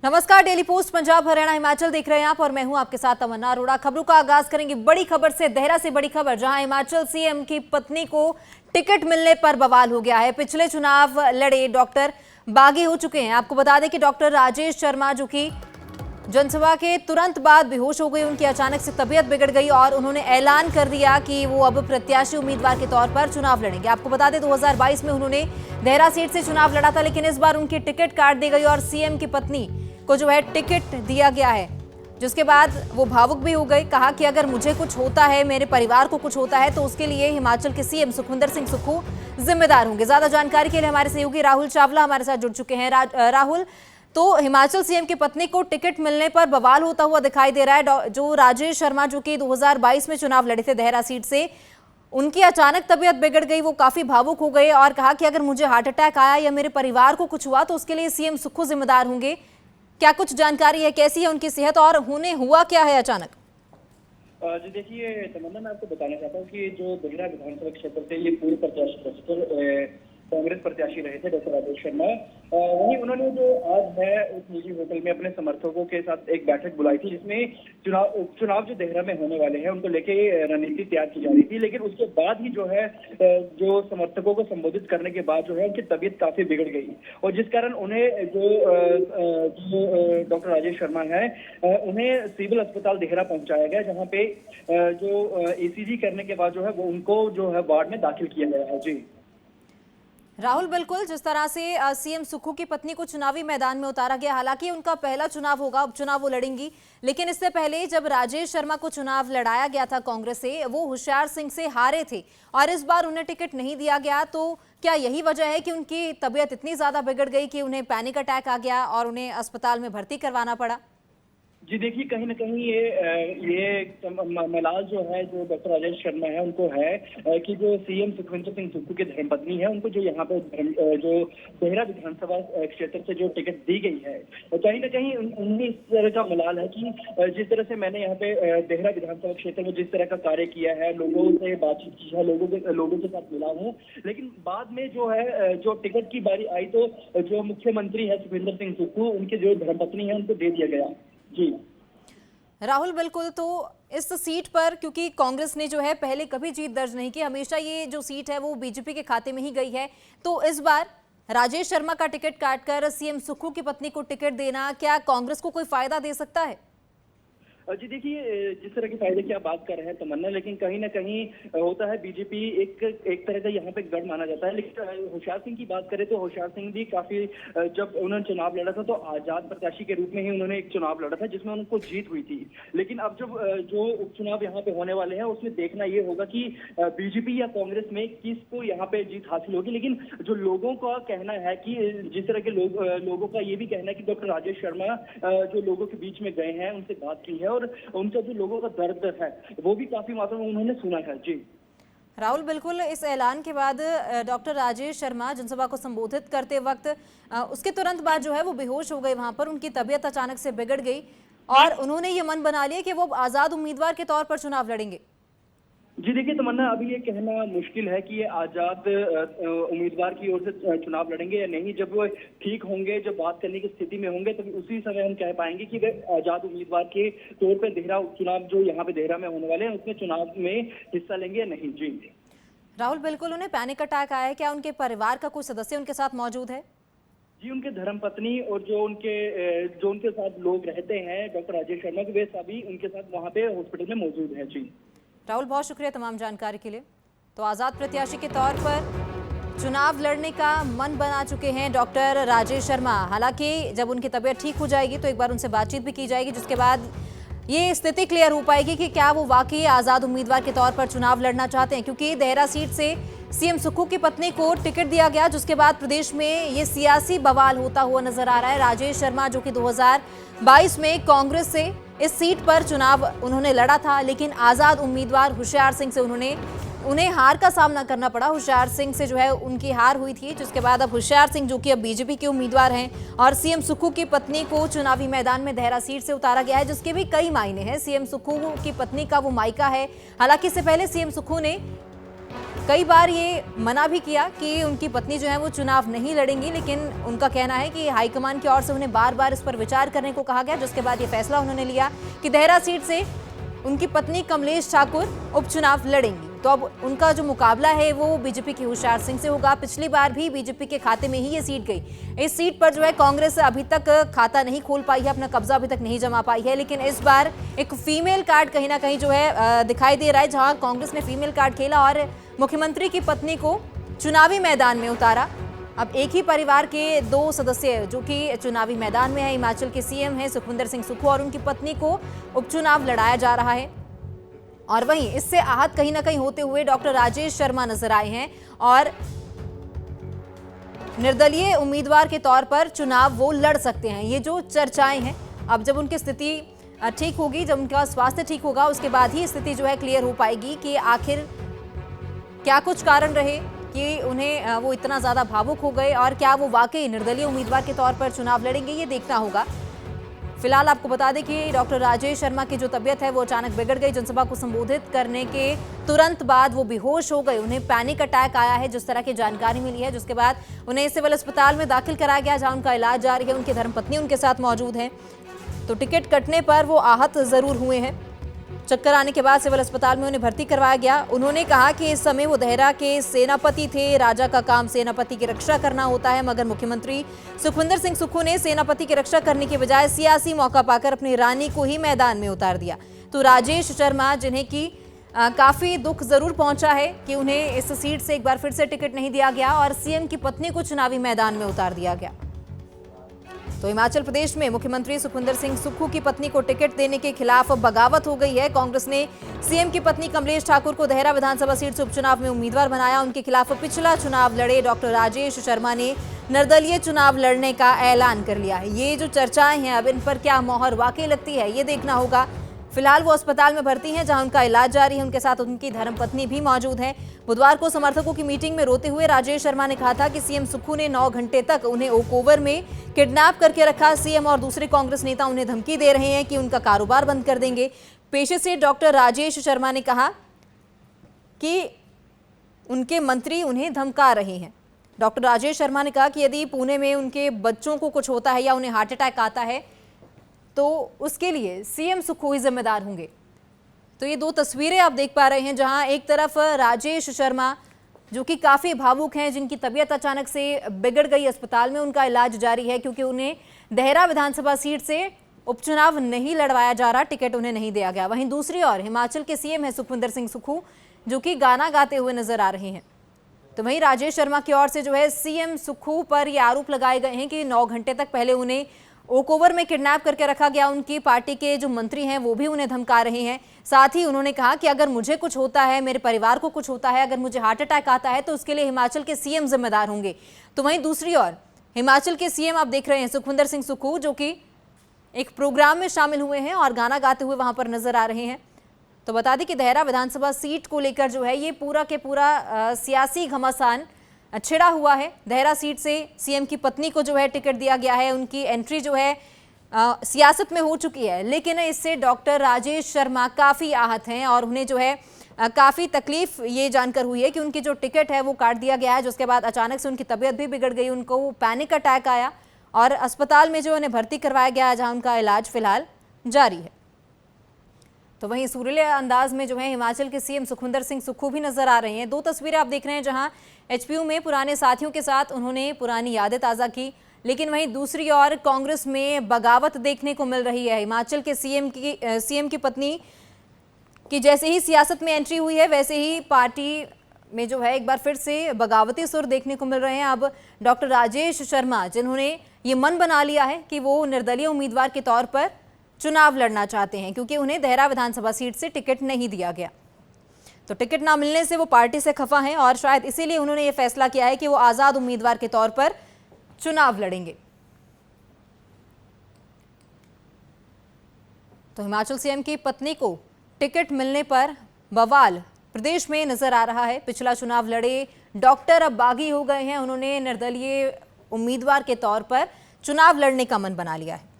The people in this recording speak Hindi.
नमस्कार, डेली पोस्ट पंजाब हरियाणा हिमाचल देख रहे हैं आप और मैं हूं आपके साथ तमन्ना अरोड़ा। खबरों का आगाज करेंगे बड़ी खबर से, देहरा से बड़ी खबर, जहां हिमाचल सीएम की पत्नी को टिकट मिलने पर बवाल हो गया है। पिछले चुनाव लड़े डॉक्टर बागी हो चुके हैं। आपको बता दें कि डॉक्टर राजेश शर्मा, जो कि जनसभा के तुरंत बाद बेहोश हो गई, उनकी अचानक से तबीयत बिगड़ गई और उन्होंने ऐलान कर दिया कि वो अब प्रत्याशी उम्मीदवार के तौर पर चुनाव लड़ेंगे। आपको बता दें 2022 में उन्होंने देहरा सीट से चुनाव लड़ा था, लेकिन इस बार उनकी टिकट काट दी गई और सीएम की पत्नी को जो है टिकट दिया गया है, जिसके बाद वो भावुक भी हो गए। कहा कि अगर मुझे कुछ होता है, मेरे परिवार को कुछ होता है, तो उसके लिए हिमाचल के सीएम सुखविंदर सिंह सुक्खू जिम्मेदार होंगे। ज्यादा जानकारी के लिए हमारे सहयोगी राहुल चावला हमारे साथ जुड़ चुके हैं। राहुल, तो हिमाचल सीएम की पत्नी को टिकट मिलने पर बवाल होता हुआ दिखाई दे रहा है। जो राजेश शर्मा, जो कि 2022 में चुनाव लड़े थे देहरा सीट से, उनकी अचानक तबीयत बिगड़ गई, वो काफी भावुक हो गए और कहा कि अगर मुझे हार्ट अटैक आया या मेरे परिवार को कुछ हुआ तो उसके लिए सीएम सुक्खू जिम्मेदार होंगे। क्या कुछ जानकारी है, कैसी है उनकी सेहत और हुआ क्या है अचानक? जी देखिए तमन्ना, मैं आपको बताना चाहता हूँ कि जो देहरा विधानसभा क्षेत्र से ये पूर्व प्रत्याशी कांग्रेस प्रत्याशी रहे थे डॉक्टर राजेश शर्मा, वहीं उन्होंने जो आज है उस निजी होटल में अपने समर्थकों के साथ एक बैठक बुलाई थी, जिसमें चुनाव जो देहरा में होने वाले हैं उनको लेके रणनीति तैयार की जा रही थी। लेकिन उसके बाद ही जो है जो समर्थकों को संबोधित करने के बाद जो है उनकी तबीयत काफी बिगड़ गई और जिस कारण उन्हें जो डॉक्टर राजेश शर्मा है उन्हें सिविल अस्पताल देहरा पहुंचाया गया, जहाँ पे जो ईसीजी करने के बाद जो है वो उनको जो है वार्ड में दाखिल किया गया है। जी राहुल, बिल्कुल जिस तरह से सीएम सुक्खू की पत्नी को चुनावी मैदान में उतारा गया, हालांकि उनका पहला चुनाव होगा, उपचुनाव वो लड़ेंगी, लेकिन इससे पहले जब राजेश शर्मा को चुनाव लड़ाया गया था कांग्रेस से, वो होशियार सिंह से हारे थे और इस बार उन्हें टिकट नहीं दिया गया। तो क्या यही वजह है कि उनकी तबीयत इतनी ज्यादा बिगड़ गई कि उन्हें पैनिक अटैक आ गया और उन्हें अस्पताल में भर्ती करवाना पड़ा? जी देखिए, कहीं ना कहीं ये मलाल जो है जो डॉक्टर राजेश शर्मा है उनको है कि जो सीएम सुखविंदर सिंह सुक्खू की धर्मपत्नी है उनको जो यहाँ पे जो देहरा विधानसभा क्षेत्र से जो टिकट दी गई है, और कहीं ना कहीं उन्हें इस तरह का मलाल है कि जिस तरह से मैंने यहाँ पे देहरा विधानसभा क्षेत्र में जिस तरह का कार्य किया है, लोगों से बातचीत की है, लोगों के साथ मिला हूँ, लेकिन बाद में जो है जो टिकट की बारी आई तो जो मुख्यमंत्री है सुखविंदर सिंह सुक्खू, उनकी जो धर्मपत्नी है उनको दे दिया गया। जी राहुल, बिल्कुल, तो इस सीट पर क्योंकि कांग्रेस ने जो है पहले कभी जीत दर्ज नहीं की, हमेशा ये जो सीट है वो बीजेपी के खाते में ही गई है, तो इस बार राजेश शर्मा का टिकट काटकर सीएम सुक्खू की पत्नी को टिकट देना क्या कांग्रेस को कोई फायदा दे सकता है? जी देखिए, जिस तरह के फायदे की आप बात कर रहे हैं तमन्ना, लेकिन कहीं ना कहीं होता है बीजेपी एक तरह का यहाँ पे गढ़ माना जाता है। लेकिन होशियार सिंह की बात करें तो होशियार सिंह भी काफी, जब उन्होंने चुनाव लड़ा था तो आजाद प्रत्याशी के रूप में ही उन्होंने एक चुनाव लड़ा था जिसमें उनको जीत हुई थी। लेकिन अब जब जो उपचुनाव यहाँ पे होने वाले हैं उसमें देखना ये होगा कि बीजेपी या कांग्रेस में किसको यहाँ पे जीत हासिल होगी। लेकिन जो लोगों का कहना है कि जिस तरह के लोगों का ये भी कहना है कि डॉक्टर राजेश शर्मा जो लोगों के बीच में गए हैं, उनसे बात की है और उनका जो लोगों का दर्द है वो भी काफी मात्रा में उन्होंने सुना है। जी राहुल, बिल्कुल, इस ऐलान के बाद डॉक्टर राजेश शर्मा जनसभा को संबोधित करते वक्त उसके तुरंत बाद जो है वो बेहोश हो गए, वहां पर उनकी तबीयत अचानक से बिगड़ गई और उन्होंने ये मन बना लिया कि वो आजाद उम्मीदवार के तौर पर चुनाव लड़ेंगे। जी देखिए तमन्ना, अभी ये कहना मुश्किल है कि ये आजाद उम्मीदवार की ओर से चुनाव लड़ेंगे या नहीं। जब वो ठीक होंगे, जब बात करने की स्थिति में होंगे, तभी उसी समय हम कह पाएंगे कि वे आजाद उम्मीदवार के तौर पर देहरा उपचुनाव जो यहाँ पे देहरा में होने वाले हैं उसमें चुनाव में हिस्सा लेंगे या नहीं। जी राहुल, बिल्कुल, उन्हें पैनिक अटैक आया है, क्या उनके परिवार का कोई सदस्य उनके साथ मौजूद है? जी, उनके धर्मपत्नी और जो उनके साथ लोग रहते हैं डॉक्टर राजेश शर्मा के, वे सभी उनके साथ वहाँ पे हॉस्पिटल में मौजूद है। जी राहुल, बहुत शुक्रिया तमाम जानकारी के लिए। तो आजाद प्रत्याशी के तौर पर चुनाव लड़ने का मन बना चुके हैं डॉक्टर राजेश शर्मा। हालांकि जब उनकी तबीयत ठीक हो जाएगी तो एक बार उनसे बातचीत भी की जाएगी, जिसके बाद ये स्थिति क्लियर हो पाएगी कि क्या वो वाकई आजाद उम्मीदवार के तौर पर चुनाव लड़ना चाहते हैं। क्योंकि देहरा सीट से सीएम सुक्खू की पत्नी को टिकट दिया गया, जिसके बाद प्रदेश में ये सियासी बवाल होता हुआ नजर आ रहा है। राजेश शर्मा, जो कि 2022 में कांग्रेस से इस सीट पर चुनाव उन्होंने लड़ा था, लेकिन आजाद उम्मीदवार होशियार सिंह से उन्हें हार का सामना करना पड़ा। होशियार सिंह से जो है उनकी हार हुई थी, जिसके बाद अब होशियार सिंह, जो कि अब बीजेपी के उम्मीदवार हैं, और सीएम सुक्खू की पत्नी को चुनावी मैदान में देहरा सीट से उतारा गया है, जिसके भी कई मायने हैं। सीएम सुक्खू की पत्नी का वो मायका है। हालांकि इससे पहले सीएम सुक्खू ने कई बार ये मना भी किया कि उनकी पत्नी जो है वो चुनाव नहीं लड़ेंगी, लेकिन उनका कहना है कि हाईकमान की ओर से उन्हें बार बार इस पर विचार करने को कहा गया, जिसके बाद ये फैसला उन्होंने लिया कि देहरा सीट से उनकी पत्नी कमलेश ठाकुर उपचुनाव लड़ेंगी। तो अब उनका जो मुकाबला है वो बीजेपी के होशियार सिंह से होगा। पिछली बार भी बीजेपी के खाते में ही ये सीट गई। इस सीट पर जो है कांग्रेस अभी तक खाता नहीं खोल पाई है, अपना कब्जा अभी तक नहीं जमा पाई है, लेकिन इस बार एक फीमेल कार्ड कहीं ना कहीं जो है दिखाई दे रहा है, जहां कांग्रेस ने फीमेल कार्ड खेला और मुख्यमंत्री की पत्नी को चुनावी मैदान में उतारा। अब एक ही परिवार के दो सदस्य जो कि चुनावी मैदान में है, हिमाचल के सीएम हैं सुखविंदर सिंह सुक्खू और उनकी पत्नी को उपचुनाव लड़ाया जा रहा है। और वहीं इससे आहत कहीं ना कहीं होते हुए डॉक्टर राजेश शर्मा नजर आए हैं और निर्दलीय उम्मीदवार के तौर पर चुनाव वो लड़ सकते हैं। ये जो चर्चाएं हैं, अब जब उनकी स्थिति ठीक होगी, जब उनका स्वास्थ्य ठीक होगा, उसके बाद ही स्थिति जो है क्लियर हो पाएगी कि आखिर क्या कुछ कारण रहे कि उन्हें वो इतना ज़्यादा भावुक हो गए और क्या वो वाकई निर्दलीय उम्मीदवार के तौर पर चुनाव लड़ेंगे, ये देखना होगा। फिलहाल आपको बता दें कि डॉक्टर राजेश शर्मा की जो तबीयत है वो अचानक बिगड़ गई। जनसभा को संबोधित करने के तुरंत बाद वो बेहोश हो गए, उन्हें पैनिक अटैक आया है, जिस तरह की जानकारी मिली है, जिसके बाद उन्हें सिविल अस्पताल में दाखिल कराया गया, जहां उनका इलाज जारी है। उनकी धर्मपत्नी उनके साथ मौजूद है। तो टिकट कटने पर वो आहत जरूर हुए हैं। चक्कर आने के बाद सिविल अस्पताल में उन्हें भर्ती करवाया गया। उन्होंने कहा कि इस समय वो देहरा के सेनापति थे, राजा का काम सेनापति की रक्षा करना होता है, मगर मुख्यमंत्री सुखविंदर सिंह सुक्खू ने सेनापति की रक्षा करने के बजाय सियासी मौका पाकर अपनी रानी को ही मैदान में उतार दिया। तो राजेश शर्मा, जिन्हें की काफी दुख जरूर पहुंचा है कि उन्हें इस सीट से एक बार फिर से टिकट नहीं दिया गया और सीएम की पत्नी को चुनावी मैदान में उतार दिया गया। तो हिमाचल प्रदेश में मुख्यमंत्री सुखविंदर सिंह सुक्खू की पत्नी को टिकट देने के खिलाफ बगावत हो गई है। कांग्रेस ने सीएम की पत्नी कमलेश ठाकुर को देहरा विधानसभा सीट से उपचुनाव में उम्मीदवार बनाया। उनके खिलाफ पिछला चुनाव लड़े डॉक्टर राजेश शर्मा ने निर्दलीय चुनाव लड़ने का ऐलान कर लिया है। ये जो चर्चाएं हैं, अब इन पर क्या मोहर वाकई लगती है, ये देखना होगा। फिलहाल वो अस्पताल में भर्ती हैं, जहां उनका इलाज जारी है। उनके साथ उनकी धर्मपत्नी भी मौजूद है। बुधवार को समर्थकों की मीटिंग में रोते हुए राजेश शर्मा ने कहा था कि सीएम सुक्खू ने 9 घंटे तक उन्हें ओक ओवर में किडनैप करके रखा। सीएम और दूसरे कांग्रेस नेता उन्हें धमकी दे रहे हैं कि उनका कारोबार बंद कर देंगे। पेशे से डॉक्टर राजेश शर्मा ने कहा कि उनके मंत्री उन्हें धमका रहे हैं। डॉक्टर राजेश शर्मा ने कहा कि यदि पुणे में उनके बच्चों को कुछ होता है या उन्हें हार्ट अटैक आता है तो उसके लिए सीएम सुक्खू ही जिम्मेदार होंगे। तो ये दो तस्वीरें आप देख पा रहे हैं, जहां एक तरफ राजेश शर्मा जो कि काफ़ी भावुक हैं, जिनकी तबीयत अचानक से बिगड़ गई, अस्पताल में उनका इलाज जारी है क्योंकि उन्हें देहरा विधानसभा सीट से उपचुनाव नहीं लड़वाया जा रहा, टिकट उन्हें नहीं दिया गया। वहीं दूसरी ओर हिमाचल के सीएम है सुखविंदर सिंह सुक्खू, जो कि गाना गाते हुए नजर आ रहे हैं। तो वहीं राजेश शर्मा की ओर से जो है सीएम सुक्खू पर ये आरोप लगाए गए हैं कि 9 घंटे तक पहले उन्हें ओक ओवर में किडनैप करके रखा गया। उनकी पार्टी के जो मंत्री हैं वो भी उन्हें धमका रहे हैं। साथ ही उन्होंने कहा कि अगर मुझे कुछ होता है, मेरे परिवार को कुछ होता है, अगर मुझे हार्ट अटैक आता है तो उसके लिए हिमाचल के सीएम जिम्मेदार होंगे। तो वहीं दूसरी ओर हिमाचल के सीएम आप देख रहे हैं सुखविंदर सिंह सुक्खू, जो कि एक प्रोग्राम में शामिल हुए हैं और गाना गाते हुए वहां पर नजर आ रहे हैं। तो बता दें कि देहरा विधानसभा सीट को लेकर जो है ये पूरा के पूरा सियासी घमासान छिड़ा हुआ है। देहरा सीट से सीएम की पत्नी को जो है टिकट दिया गया है। उनकी एंट्री जो है सियासत में हो चुकी है, लेकिन इससे डॉक्टर राजेश शर्मा काफ़ी आहत हैं और उन्हें जो है काफ़ी तकलीफ ये जानकर हुई है कि उनकी जो टिकट है वो काट दिया गया है, जिसके बाद अचानक से उनकी तबीयत भी बिगड़ गई। उनको पैनिक अटैक आया और अस्पताल में जो उन्हें भर्ती करवाया गया है, जहाँ उनका इलाज फिलहाल जारी है। तो वहीं सुरीले अंदाज में जो है हिमाचल के सीएम सुखविंदर सिंह सुक्खू भी नजर आ रहे हैं। दो तस्वीरें आप देख रहे हैं, जहां एचपीयू में पुराने साथियों के साथ उन्होंने पुरानी यादें ताज़ा की, लेकिन वहीं दूसरी ओर कांग्रेस में बगावत देखने को मिल रही है। हिमाचल के सीएम की पत्नी की जैसे ही सियासत में एंट्री हुई है, वैसे ही पार्टी में जो है एक बार फिर से बगावती सुर देखने को मिल रहे हैं। अब डॉक्टर राजेश शर्मा, जिन्होंने ये मन बना लिया है कि वो निर्दलीय उम्मीदवार के तौर पर चुनाव लड़ना चाहते हैं, क्योंकि उन्हें देहरा विधानसभा सीट से टिकट नहीं दिया गया। तो टिकट ना मिलने से वो पार्टी से खफा हैं और शायद इसीलिए उन्होंने ये फैसला किया है कि वो आज़ाद उम्मीदवार के तौर पर चुनाव लड़ेंगे। तो हिमाचल सीएम की पत्नी को टिकट मिलने पर बवाल प्रदेश में नजर आ रहा है। पिछला चुनाव लड़े डॉक्टर अब बागी हो गए हैं। उन्होंने निर्दलीय उम्मीदवार के तौर पर चुनाव लड़ने का मन बना लिया है।